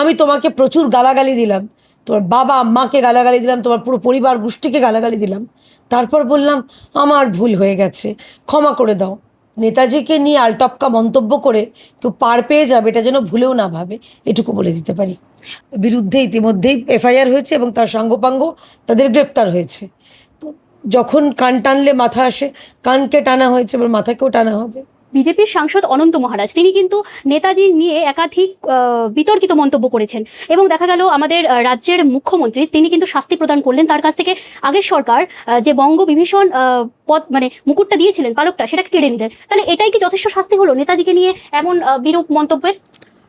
আমি তোমাকে প্রচুর গালাগালি দিলাম, তোমার বাবা মাকে গালাগালি দিলাম, তোমার পুরো পরিবার গোষ্ঠীকে গালাগালি দিলাম, তারপর বললাম আমার ভুল হয়ে গেছে, ক্ষমা করে দাও। নেতাজিকে নিয়ে আলটপকা মন্তব্য করে কেউ পার পেয়ে যাবে এটা যেন ভুলেও না ভাবে, এটুকু বলে দিতে পারি। বিরুদ্ধে ইতিমধ্যেই এফআইআর হয়েছে এবং তার সাঙ্গপাঙ্গ তাদের গ্রেপ্তার হয়েছে। তো যখন কান টানলে মাথা আসে, কানকে টানা হয়েছে, এবার মাথাকেও টানা হবে। বিজেপির সাংসদ অনন্ত মহারাজ তিনি কিন্তু নেতাজি নিয়ে একাধিক বিতর্কিত মন্তব্য করেছেন এবং দেখা গেল আমাদের রাজ্যের মুখ্যমন্ত্রী তিনি কিন্তু শাস্তি প্রদান করলেন তার কাছ থেকে। আগের সরকার যে বঙ্গবিভূষণ পদ মানে মুকুটটা দিয়েছিলেন, পালকটা, সেটাকে কেড়ে নিলেন। তাহলে এটাই কি যথেষ্ট শাস্তি হলো নেতাজিকে নিয়ে এমন বিরূপ মন্তব্যের?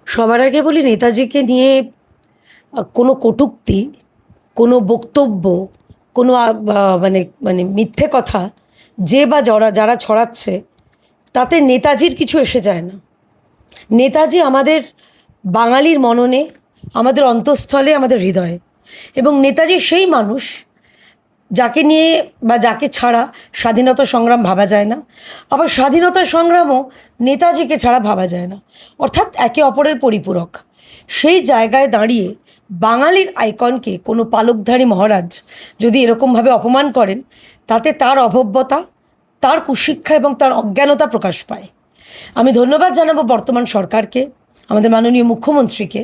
সবার আগে বলি, নেতাজিকে নিয়ে কোনো কটূক্তি, কোনো বক্তব্য, কোনো মানে মানে মিথ্যে কথা যে বা যারা ছড়াচ্ছে তাতে নেতাজির কিছু এসে যায় না। নেতাজি আমাদের বাঙালির মননে, আমাদের অন্তঃস্থলে, আমাদের হৃদয়ে। এবং নেতাজি সেই মানুষ যাকে নিয়ে বা যাকে ছাড়া স্বাধীনতা সংগ্রাম ভাবা যায় না, আবার স্বাধীনতা সংগ্রামও নেতাজিকে ছাড়া ভাবা যায় না, অর্থাৎ একে অপরের পরিপূরক। সেই জায়গায় দাঁড়িয়ে বাঙালির আইকনকে কোনো পালকধারী মহারাজ যদি এরকমভাবে অপমান করেন, তাতে তার অভব্যতা, তার কুশিক্ষা এবং তার অজ্ঞানতা প্রকাশ পায়। আমি ধন্যবাদ জানাবো বর্তমান সরকারকে, আমাদের মাননীয় মুখ্যমন্ত্রীকে।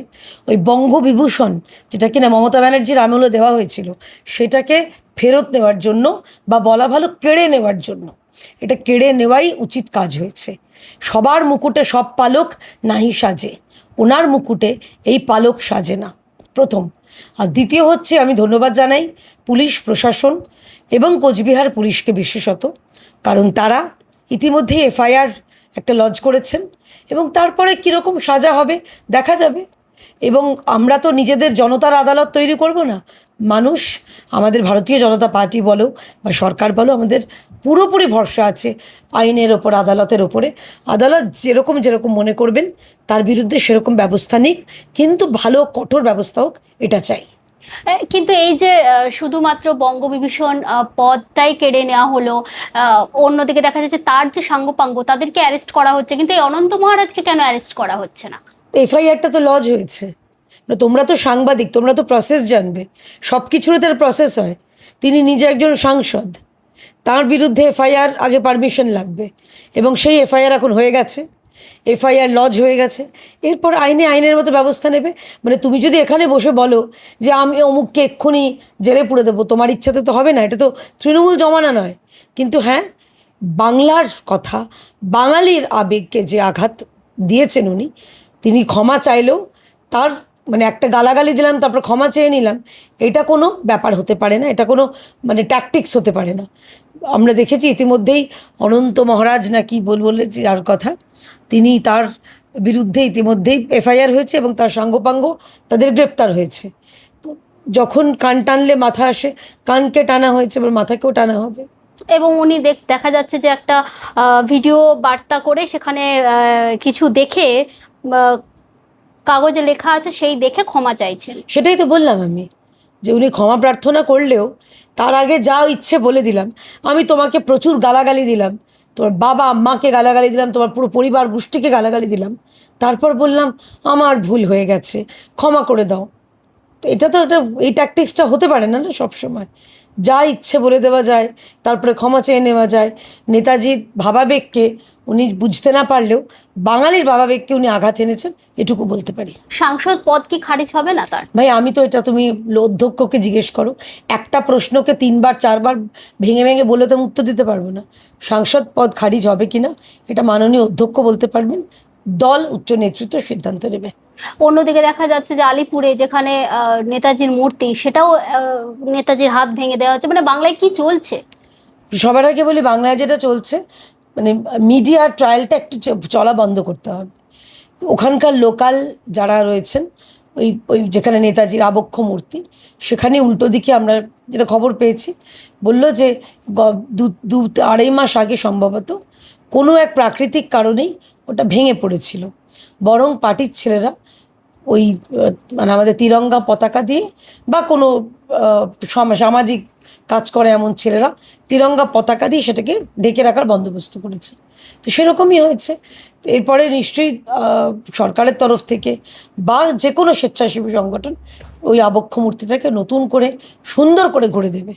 ওই বঙ্গবিভূষণ যেটা কিনা মমতা ব্যানার্জির আমলে দেওয়া হয়েছিল সেটাকে ফেরত নেওয়ার জন্য, বা বলা ভালো কেড়ে নেওয়ার জন্য। এটা কেড়ে নেওয়াই উচিত কাজ হয়েছে। সবার মুকুটে সব পালক নাহি সাজে, ওনার মুকুটে এই পালক সাজে না, প্রথম। আর দ্বিতীয় হচ্ছে, আমি ধন্যবাদ জানাই পুলিশ প্রশাসন এবং কোচবিহার পুলিশকে বিশেষত, কারণ তারা ইতিমধ্যে এফআইআর একটা লজ করেছেন এবং তারপরে কীরকম সাজা হবে দেখা যাবে। এবং আমরা তো নিজেদের জনতার আদালত তৈরি করব না। মানুষ, আমাদের ভারতীয় জনতা পার্টি বলো বা সরকার বলো, আমাদের পুরোপুরি ভরসা আছে আইনের ওপর, আদালতের ওপরে। আদালত যেরকম মনে করবেন তার বিরুদ্ধে সেরকম ব্যবস্থা নিক, কিন্তু ভালো কঠোর ব্যবস্থা হোক, এটা চাই। কিন্তু এই যে শুধুমাত্র বঙ্গবিভূষণ পদটাই কেড়ে নেওয়া হলো, অন্যদিকে দেখা যাচ্ছে তার যে সাঙ্গপাঙ্গ তাদেরকে অ্যারেস্ট করা হচ্ছে, কিন্তু এই অনন্ত মহারাজকে কেন অ্যারেস্ট করা হচ্ছে না? এফআইআরটা তো লজ হয়েছে না, তোমরা তো সাংবাদিক, তোমরা তো প্রসেস জানবে। সব কিছুরই তার প্রসেস হয়। তিনি নিজে একজন সাংসদ, তার বিরুদ্ধে এফআইআর আগে পারমিশন লাগবে, এবং সেই এফআইআর এখন হয়ে গেছে, এফআইআর লজ হয়ে গেছে। এরপর আইনের মতো ব্যবস্থা নেবে। মানে তুমি যদি এখানে বসে বলো যে আমি অমুককে এক্ষুনি জেলে পুরে দেবো, তোমার ইচ্ছাতে তো হবে না, এটা তো তৃণমূল জমানা নয়। কিন্তু হ্যাঁ, বাংলার কথা, বাঙালির আবেগকে যে আঘাত দিয়েছেন উনি, তিনি ক্ষমা চাইলেও তার মানে একটা গালাগালি দিলাম তারপর ক্ষমা চেয়ে নিলাম, এটা কোনো ব্যাপার হতে পারে না, এটা কোনো মানে ট্যাকটিক্স হতে পারে না। আমরা দেখেছি ইতিমধ্যেই অনন্ত মহারাজ নাকি বলে যার কথা, তিনি, তার বিরুদ্ধে ইতিমধ্যেই এফআইআর হয়েছে এবং তার সাঙ্গপাঙ্গ তাদের গ্রেপ্তার হয়েছে। তো যখন কান টানলে মাথা আসে, কানকে টানা হয়েছে, এবার মাথাকেও টানা হবে। এবং উনি দেখা যাচ্ছে যে একটা ভিডিও বার্তা করে সেখানে কিছু দেখে, কাগজে লেখা আছে সেই দেখে ক্ষমা চাইছেন। সেটাই তো বললাম আমি, যে উনি ক্ষমা প্রার্থনা করলেও তার আগে যা ইচ্ছে বলে দিলাম। আমি তোমাকে প্রচুর গালাগালি দিলাম, তোমার বাবা মাকে গালাগালি দিলাম, তোমার পুরো পরিবার গোষ্ঠীকে গালাগালি দিলাম, তারপর বললাম আমার ভুল হয়ে গেছে, ক্ষমা করে দাও। তো এটা তো এই ট্যাকটিক্সটা হতে পারে না সবসময়। যা ইচ্ছে বলে দেওয়া যায়, তারপরে ক্ষমা চেয়ে নেওয়া যায়। নেতাজির ভাবাবেগকে উনি বুঝতে না পারলেও বাঙালির ভাবাবেগকে উনি আঘাত এনেছেন, এটুকু বলতে পারি। সাংসদ পদ কি খারিজ হবে না তার? ভাই, আমি তো এটা, তুমি অধ্যক্ষকে জিজ্ঞেস করো। একটা প্রশ্নকে 3বার 4বার ভেঙে ভেঙে বলে তো উত্তর দিতে পারবো না। সাংসদ পদ খারিজ হবে কিনা এটা মাননীয় অধ্যক্ষ বলতে পারবেন, দল উচ্চ নেতৃত্ব সিদ্ধান্ত নেবে। অন্যদিকে দেখা যাচ্ছে যে আলিপুরে যেখানে নেতাজির মূর্তি, সেটাও নেতাজির হাত ভেঙে দেওয়া হচ্ছে। মানে বাংলায় কি চলছে? সবার আগে বলি, বাংলায় যেটা চলছে, মানে মিডিয়া ট্রায়ালটা একটু চলা বন্ধ করতে হবে। ওখানকার লোকাল যারা রয়েছেন, ওই যেখানে নেতাজির আবক্ষ মূর্তি, সেখানে উল্টো দিকে আমরা যেটা খবর পেয়েছি, বললো যে 2-2.5 মাস আগে সম্ভবত কোনো এক প্রাকৃতিক কারণেই ওটা ভেঙে পড়েছিল। বরং পার্টির ছেলেরা ওই মানে আমাদের তিরঙ্গা পতাকা দিয়ে বা কোনো সামাজিক কাজ করে এমন ছেলেরা তিরঙ্গা পতাকা দিয়ে সেটাকে ঢেকে রাখার বন্দোবস্ত করেছে। তো সেরকমই হয়েছে। তো এরপরে নিশ্চয়ই সরকারের তরফ থেকে বা যে কোনো স্বেচ্ছাসেবী সংগঠন ওই আবক্ষ মূর্তিটাকে নতুন করে সুন্দর করে গড়ে দেবে।